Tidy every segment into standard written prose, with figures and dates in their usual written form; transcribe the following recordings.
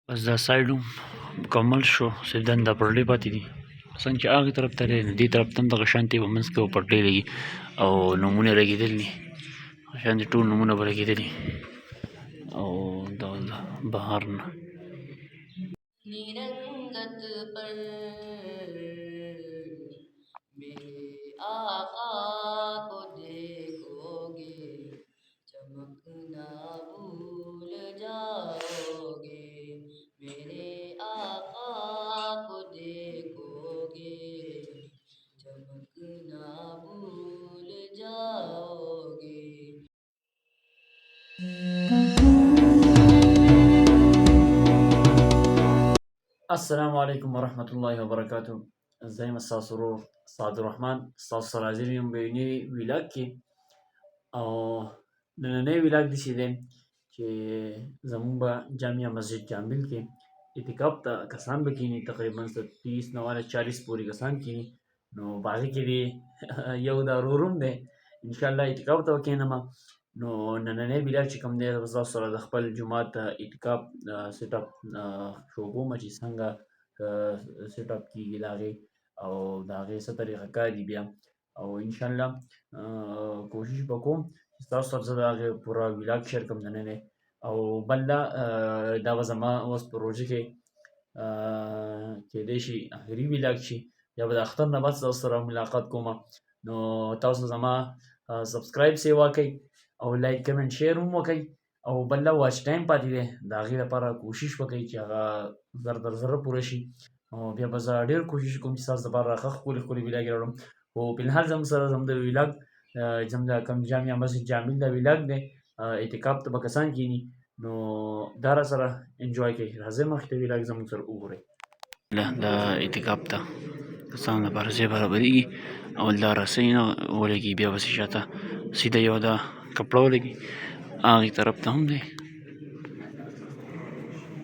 بس دا سایډ مکمل شو صرف دنده پرډې پاتې دي څنګه چې هغې طرف ته دی نو دې طرف ته هم دغه شانتې په منځ کې به پرډې لګي او نومونه لګېدلي دي شانتې ټول نومونه به لګېدلي او دا بهر نه निरंगत पर मेरे आका को देखोगे चमकना भूल जाओगे मेरे आका को देखोगे चमकना भूल जाओगे। السلام علیکم ورحمة الله وبرکاته. زه یم ستاسو ورور سعد الرحمن، ستاسو سره حاضر یم په یو نوي ویلاګ کې. او نننی ویلاګ داسې دی چې زمونږ به جامع مسجد جامل کې اعتکاف ته کسان به کښېني، تقریبا 30 نه 40 پورې کسان کښېني. نو په هغې کې دې یو دا ورور هم دی، انشاءالله اعتکاف ته به کښېنم. نو نننی ویلاګ چې کوم دی زه به ستاسو سره د خپل جومات اعتکاف سیټ اپ شو کوم چې څنګه سیټ اپ کېږي د هغې او د هغې څه طریقه کار دي بیا، او انشاءالله کوشش به کوم چې ستاسو سره زه د هغې پوره ویلاګ شیر کړم نننی. او بل دا به زما اوس په روژه کې کیدای شي اخري ویلاګ شي، یا به د اختر نه بعد ستاسو سره ملاقات کوم. نو تاسو زما سبسکرایب سې وکړئ او لایک کمنټ شیر هم وکړئ، او بل واچ ټایم پاتې دی د هغې لپاره کوشش وکړئ چې هغه زر تر زره پوره شي. او بیا به زه ډېر کوشش کوم چې ستاسو لپاره ښه ښکلي ښکلي ویلاګ راوړم. خو فلحال زموږ سره زموږ د ویلاګ زموږ د کوم جامع مسجد جامل دا ویلاګ دی، اعتکاف ته به کسان کښېني، نو دا را سره انجوای کوئ. راځئ مخکې ته ویلاګ زموږ سره وګورئ. د اعتکاف ته کسانو لپاره ځای برابرېږي او دا رسۍ نه ولګي، بیا بسې شاته سیده یو دا کپړه ولګي، هغې طرف ته هم دی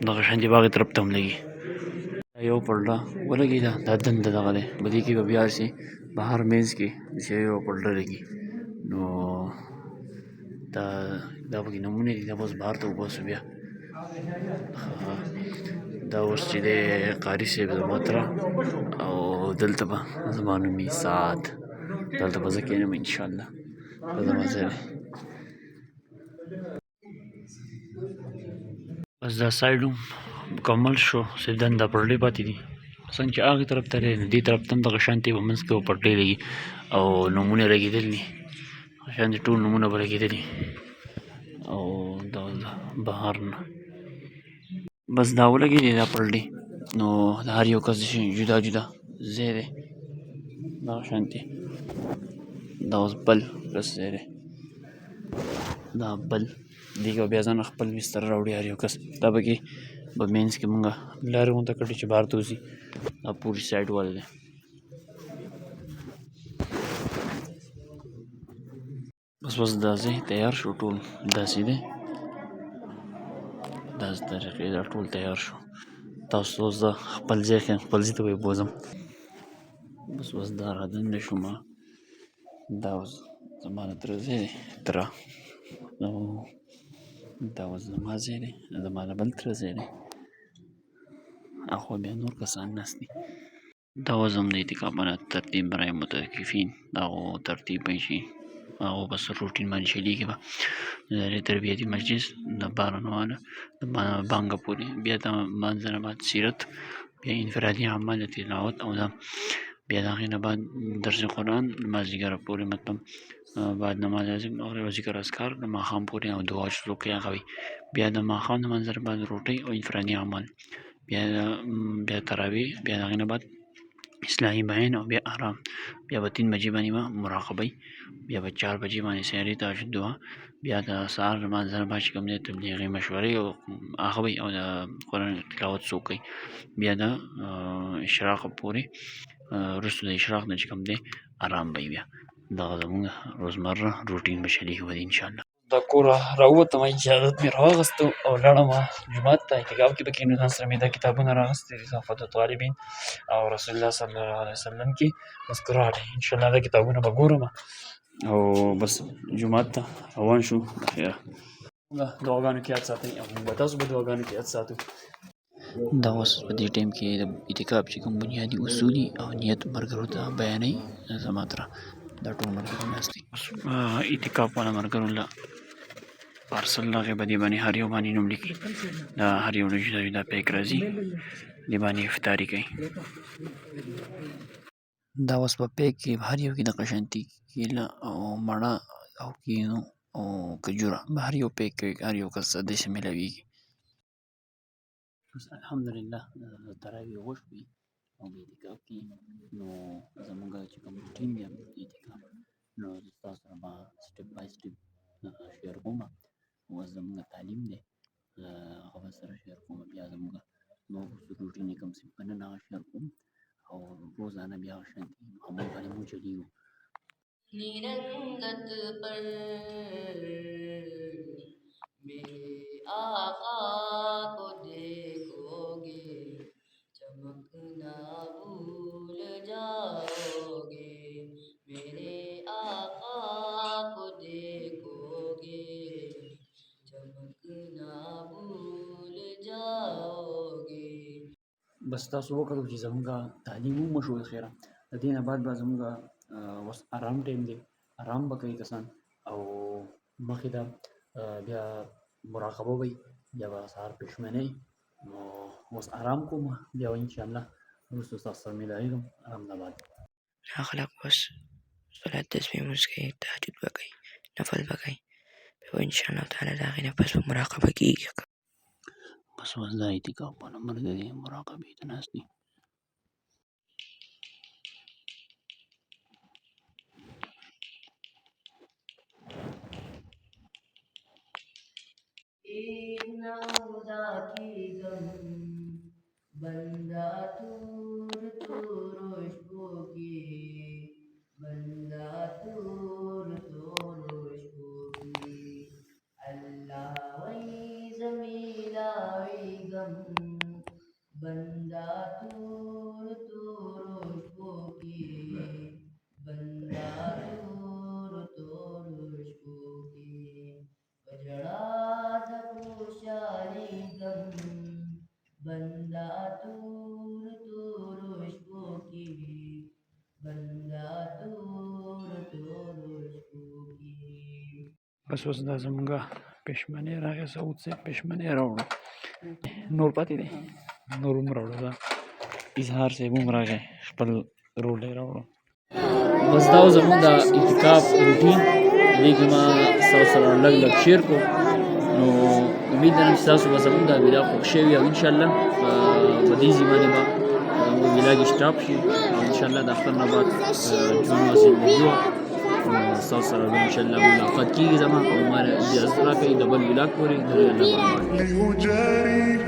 دغه شانتې به هغې طرف ته هم لګي. یو پرډه ولګېده، دا دنده دغه دی، په دې کې به بیا هسې بهر منځ کې داسې یو پرډه لګي. نو دا پکې نومونه دي، دا به اوس بهر ته وباسو. بیا دا اوس چې دی قاري صاحب زما تره، او دلته به زما نوم وي سعد، دلته به زه کښېنم انشاءالله، دا زما ځای دی. بس دا سایډ مکمل شو صرف دنده پرډې پاتې دي څنګه چې هغې طرف ته دی نو دې طرف ته هم دغه شانتې په منځ کې به پرډې لګي او نومونه لګېدلي دي شانتې ټول نومونه به لګېدلي او دا بهر نه بس دا ولګېدې دا پرډې، نو د هر یو کس جدا جدا ځای دی دغه شانتې. دا اوس بل کس ځای دی، دا بل دې کې به بیا ځان خپل بستر راوړي هر یو کس. دا پکې به مینځ کې مونږ لارې غونته کړې چې بهر ته وځي، دا پورې سایډ والا دی. بس دا ځای تیار شو، ټول داسې دی، داسې طریقې دا ټول تیار شو. تاسو اوس د خپل ځای خپل ځای ته به یې بوځم. بس دا را دنده شوم، دا اوس زما د تره ځای دی، تره، او دا اوس زما ځای دی، زما د بل تره ځای دی، اخوا بیا نور کسان ناست دي. دا اوس هم د اعتکافونه ترتیب برای متوقفین، د هغو ترتیب به شي، هغو بس روټین باندې چلیږي به د تربیتي مجلس د بارانواله د بانګه پورې، بیا د لمانځه نه بعد سیرت، بیا انفرادي اعمال تلاوت، او دا بیا د هغې نه بعد درس قرآن مازدیګره پورې، مطلب بعد نماز مغرب او ذکر اذکار د ماښام پورې، او دعا چې څوک کوي هغه وي. بیا د ماښام د لمانځه نه بعد روټۍ او انفرادي اعمال، بیا تراویح، بیا د هغې نه بعد اصلاحي بیان، او بیا آرام. بیا به 3 بجې باندې به مراقبه، بیا به 4 بجې باندې سحري تهجد دعا، بیا د سهار لمانځه نه بعد چې کوم دی تبلیغي مشورې او هغه وي، او د قرآن تلاوت څوک کوي. بیا د اشراق پورې، وروسته د اشراق نه چې کوم دی آرام به بیا دغه زموږ روزمره روټین به چلیږي به انشاءالله. د کوره راووتم، اجازت مې راواغستو او لاړم جومات ته اعتکاف کې به کښېنو. ځان سره مې دا کتابونه راغستې دي، صفات الطالبین او رسول الله صلی الله علیه وسلم کې مذکرات، انشاءالله دا کتابونه به ګورم او بس جومات ته روان شو. بخیره دعاګانو کې یاد ساتئ، او موږ به تاسو په دعاګانو کې یاد ساتو. دا اوس په دې ټایم کې د اعتکاف چې کوم بنیادي اصول دي او نیت ملګرو ته بیانوي زما تره دا ټول ملګرو ناست دي. اعتکاف والا ملګرو له پارسل هغې به دې باندې هر یو باندې نوم لیکي، دا هر یو نه جدا جدا پیک راځي، دې باندې افطاري کوي. دا اوس په پیک کې هر یو کې دغه شانتي کیله او مڼه او کینو او کجوره به هر یو پیک کوي، هر یو کس ته داسې میلاویږي. بس الحمدلله تراویح وشوې او په اعتکاف کې نو زمونږ چې کوم ټیم دی اعتکاف نو زه تاسو سره به سټپ بای سټپ شیر کوم. اوس زمونږ تعلیم دی هغه به سره شیر کوم، بیا زمونږ نور روټین یې کوم سمپل هغه شیر کوم او روزانه بیا هغه شانتي عمل باندې مو چلیږو. निरंगत पर मेरे आका को देखोगे, चमकना भूल जाओगे। मेरे आका को देखोगे, चमकना भूल जाओगे. بس تاسو وکړو چې زموږ تعلیم ومشو خیره، د دې نه بعد به زموږ اوس ارام ټایم دی، ارام به کوي کسان او مخکې ته بیا مراقبه وي، بیا به سهار پښمنۍ نو اوس ارام کوم، بیا به انشاءالله وروسته ستاسو سره ملاوېږم ارام نه بعد. خلک اوس صلات تسبیح لمونځ کوي، تهجد به کوي، نفل به کوي، بیا به انشاءالله تعالی د هغې نه پس به مراقبه کېږي. بس اوس دا اعتکاف والا ملګري مراقبې ته ناست دي. खुदा की गम बंदा तूर तो रोशबो की, बंदा तूर तो रोशबो की. अल्लाह वही जमीला वही गम बंदा तूर तो रोशबो की, बंदा तूर तो रोशबो की. बजड़ा खुशाली गम बंदा तूर तो रोशबो की, बंदा तूर तो रोशबो की. بس اوس دا زموږ پښمنۍ راغی، سعود صاحب پښمنۍ راوړو، نور پاتې دی نور هم راوړو، دا اظهار صاحب هم راغی خپل رول یې راوړو. بس دا زموږ د اعتکاف روټین دې کې ما ستاسو سره لږ لږ شیر کړو، نو امید لرم چې تاسو به زموږ دا ویډیو خوښ شوي او انشاءالله په دې ځای باندې به ویلاګ سټاپ شي او انشاءالله د اختر نه بعد جون مسجد ویډیو ستاسو سره به انشاءالله ملاقات کېږي. زما او ما اجازه راکړئ د بل ویلاګ پورې د الله په امان.